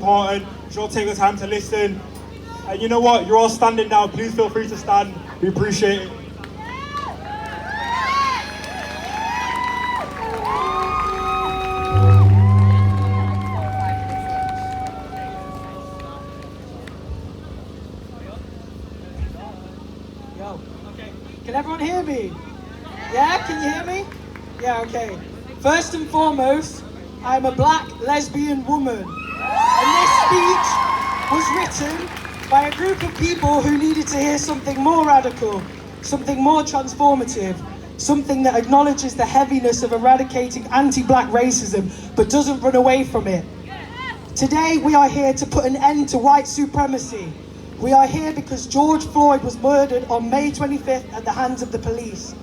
important. You should all take the time to listen. And you know what? You're all standing now. Please feel free to stand. We appreciate it. Can everyone hear me? Yeah, can you hear me? Yeah, okay. First and foremost, I'm a black lesbian woman. And this speech was written by a group of people who needed to hear something more radical, something more transformative, something that acknowledges the heaviness of eradicating anti-black racism, but doesn't run away from it. Today, we are here to put an end to white supremacy. We are here because George Floyd was murdered on May 25th at the hands of the police.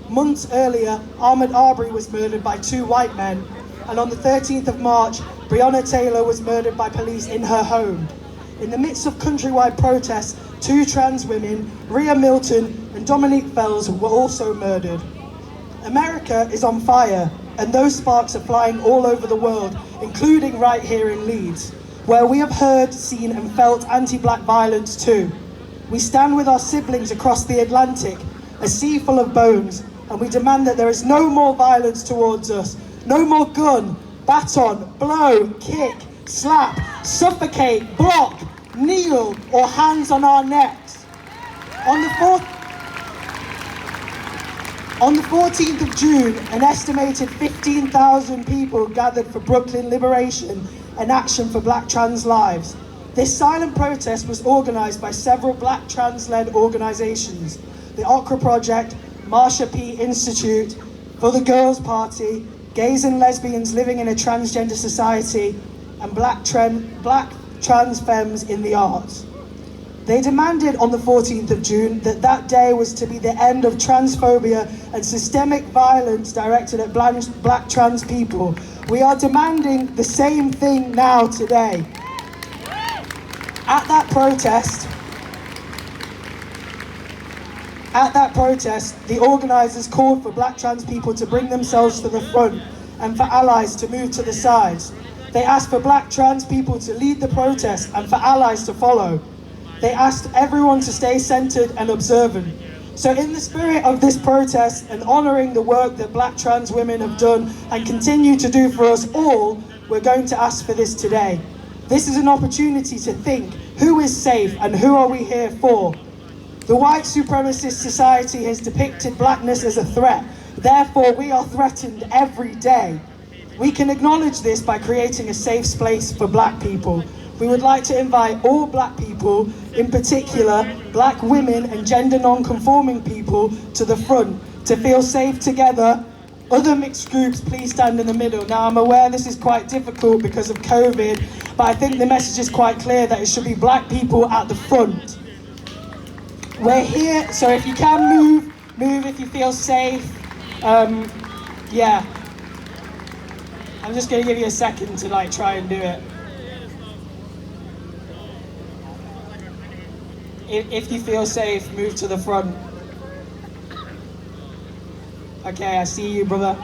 Months earlier, Ahmaud Arbery was murdered by 2 white men. And on the 13th of March, Breonna Taylor was murdered by police in her home. In the midst of countrywide protests, 2 trans women, Rhea Milton and Dominique Fells, were also murdered. America is on fire, and those sparks are flying all over the world, including right here in Leeds, where we have heard, seen and felt anti-black violence too. We stand with our siblings across the Atlantic, a sea full of bones, and we demand that there is no more violence towards us, no more gun, baton, blow, kick, slap, suffocate, block, kneel or hands on our necks. On the 14th of June, an estimated 15,000 people gathered for Brooklyn Liberation, an action for black trans lives. This silent protest was organised by several black trans-led organisations: the Okra Project, Marsha P. Institute, For the Girls Party, Gays and Lesbians Living in a Transgender Society, and Black Trans Femmes in the Arts. They demanded on the 14th of June that day was to be the end of transphobia and systemic violence directed at black trans people. We are demanding the same thing now today. At that protest, the organisers called for black trans people to bring themselves to the front and for allies to move to the sides. They asked for black trans people to lead the protest and for allies to follow. They asked everyone to stay centred and observant. So in the spirit of this protest and honouring the work that black trans women have done and continue to do for us all, we're going to ask for this today. This is an opportunity to think, who is safe and who are we here for? The white supremacist society has depicted blackness as a threat. Therefore, we are threatened every day. We can acknowledge this by creating a safe space for black people. We would like to invite all black people, in particular black women and gender non-conforming people, to the front to feel safe together. Other mixed groups, please stand in the middle. Now, I'm aware this is quite difficult because of COVID, but I think the message is quite clear that it should be black people at the front. We're here, so if you can move if you feel safe. Yeah. I'm just going to give you a second to try and do it. If you feel safe, move to the front. Okay, I see you, brother.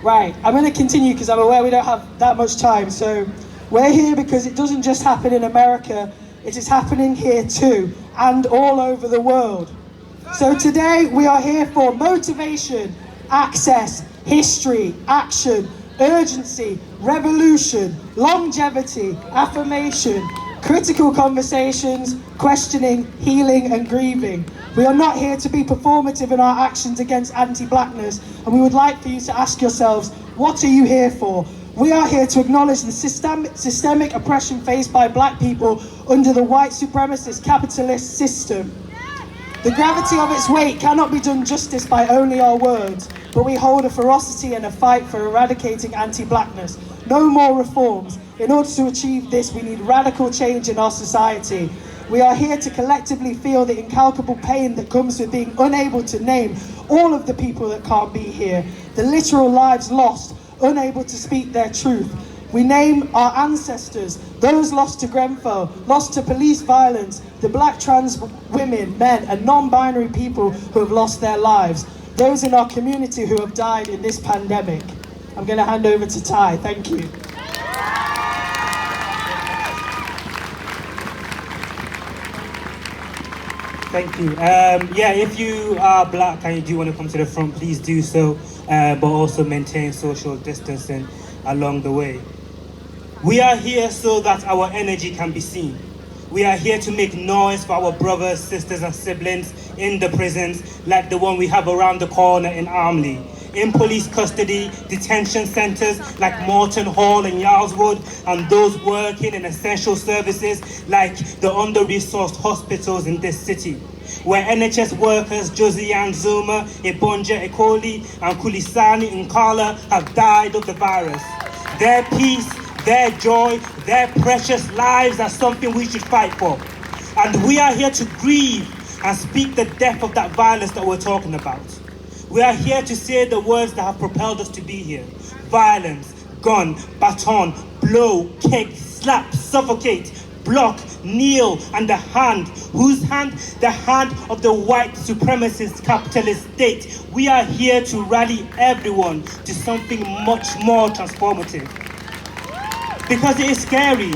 Right, I'm going to continue because I'm aware we don't have that much time. So we're here because it doesn't just happen in America, it is happening here too, and all over the world. So today we are here for motivation, access, history, action, urgency, revolution, longevity, affirmation, critical conversations, questioning, healing and grieving. We are not here to be performative in our actions against anti-blackness, and we would like for you to ask yourselves, what are you here for? We are here to acknowledge the systemic oppression faced by black people under the white supremacist capitalist system. The gravity of its weight cannot be done justice by only our words, but we hold a ferocity and a fight for eradicating anti-blackness. No more reforms. In order to achieve this, we need radical change in our society. We are here to collectively feel the incalculable pain that comes with being unable to name all of the people that can't be here, the literal lives lost, unable to speak their truth. We name our ancestors, those lost to Grenfell, lost to police violence, the black trans women, men and non-binary people who have lost their lives, those in our community who have died in this pandemic. I'm going to hand over to Tai. Thank you. Thank you. Yeah, if you are black and you do want to come to the front, please do so, but also maintain social distancing along the way. We are here so that our energy can be seen. We are here to make noise for our brothers, sisters and siblings in the prisons, like the one we have around the corner in Armley, in police custody, detention centres like Morton Hall and Yarlswood, and those working in essential services like the under-resourced hospitals in this city, where NHS workers Josiane Zuma, Ebonja Ekoli and Kulisani Nkala have died of the virus. Their peace, their joy, their precious lives are something we should fight for. And we are here to grieve and speak the death of that violence that we're talking about. We are here to say the words that have propelled us to be here. Violence, gun, baton, blow, kick, slap, suffocate, block, kneel, and the hand. Whose hand? The hand of the white supremacist capitalist state. We are here to rally everyone to something much more transformative. Because it is scary,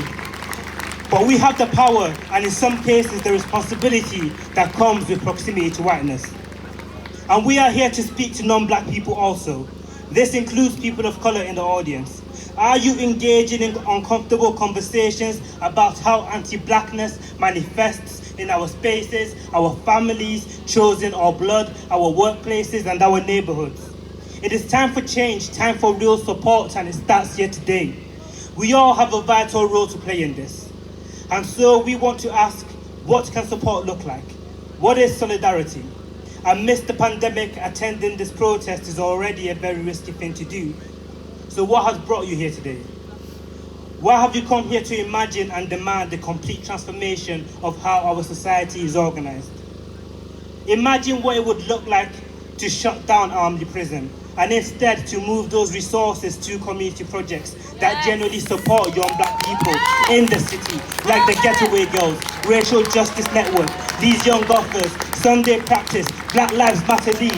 but we have the power and in some cases the responsibility that comes with proximity to whiteness. And we are here to speak to non-black people also. This includes people of color in the audience. Are you engaging in uncomfortable conversations about how anti-blackness manifests in our spaces, our families, chosen or blood, our workplaces and our neighborhoods? It is time for change, time for real support, and it starts here today. We all have a vital role to play in this. And so we want to ask, what can support look like? What is solidarity? Amidst the pandemic, attending this protest is already a very risky thing to do. So what has brought you here today? Why have you come here to imagine and demand the complete transformation of how our society is organized? Imagine what it would look like to shut down Armley Prison and instead to move those resources to community projects that genuinely support young black people in the city, like the Getaway Girls, Racial Justice Network, These Young Authors, Sunday Practice, Black Lives Matter Leeds.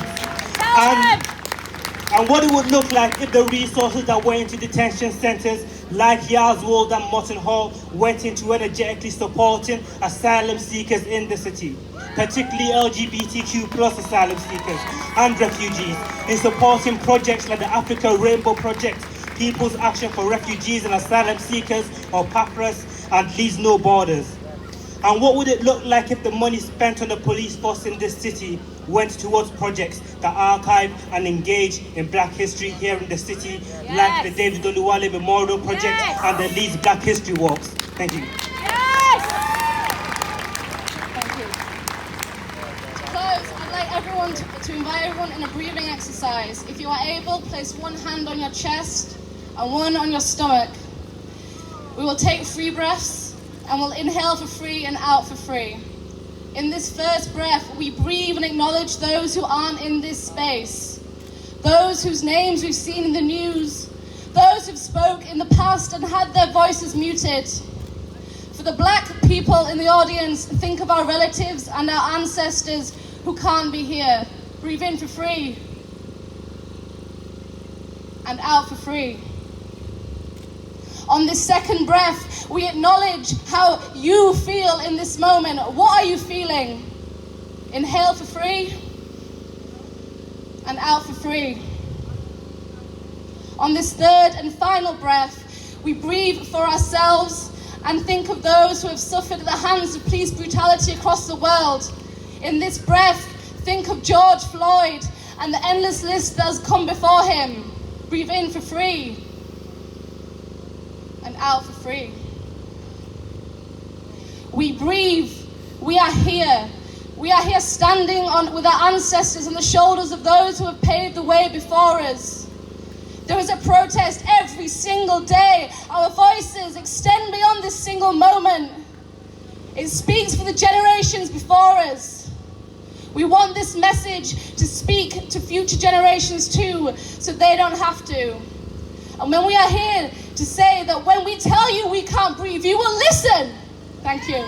And what it would look like if the resources that went into detention centres like Yarlswood and Morton Hall went into energetically supporting asylum seekers in the city, particularly LGBTQ plus asylum seekers and refugees, in supporting projects like the Africa Rainbow Project, People's Action for Refugees and Asylum Seekers, or PAPRAS, and Leeds No Borders. And what would it look like if the money spent on the police force in this city went towards projects that archive and engage in black history here in the city, like the David Oluwale Memorial Project and the Leeds Black History Walks? Thank you. Thank you. To close, I'd like everyone to invite everyone in a breathing exercise. If you are able, place one hand on your chest and one on your stomach. We will take 3 breaths and we'll inhale for free and out for free. In this first breath, we breathe and acknowledge those who aren't in this space, those whose names we've seen in the news, those who've spoke in the past and had their voices muted. For the black people in the audience, think of our relatives and our ancestors who can't be here. Breathe in for free and out for free. On this second breath, we acknowledge how you feel in this moment. What are you feeling? Inhale for free and out for free. On this third and final breath, we breathe for ourselves and think of those who have suffered at the hands of police brutality across the world. In this breath, think of George Floyd and the endless list that has come before him. Breathe in for free and out for free. We breathe. We are here. We are here standing with our ancestors on the shoulders of those who have paved the way before us. There is a protest every single day. Our voices extend beyond this single moment. It speaks for the generations before us. We want this message to speak to future generations too, so they don't have to. And when we are here to say that when we tell you we can't breathe, you will listen. Thank you.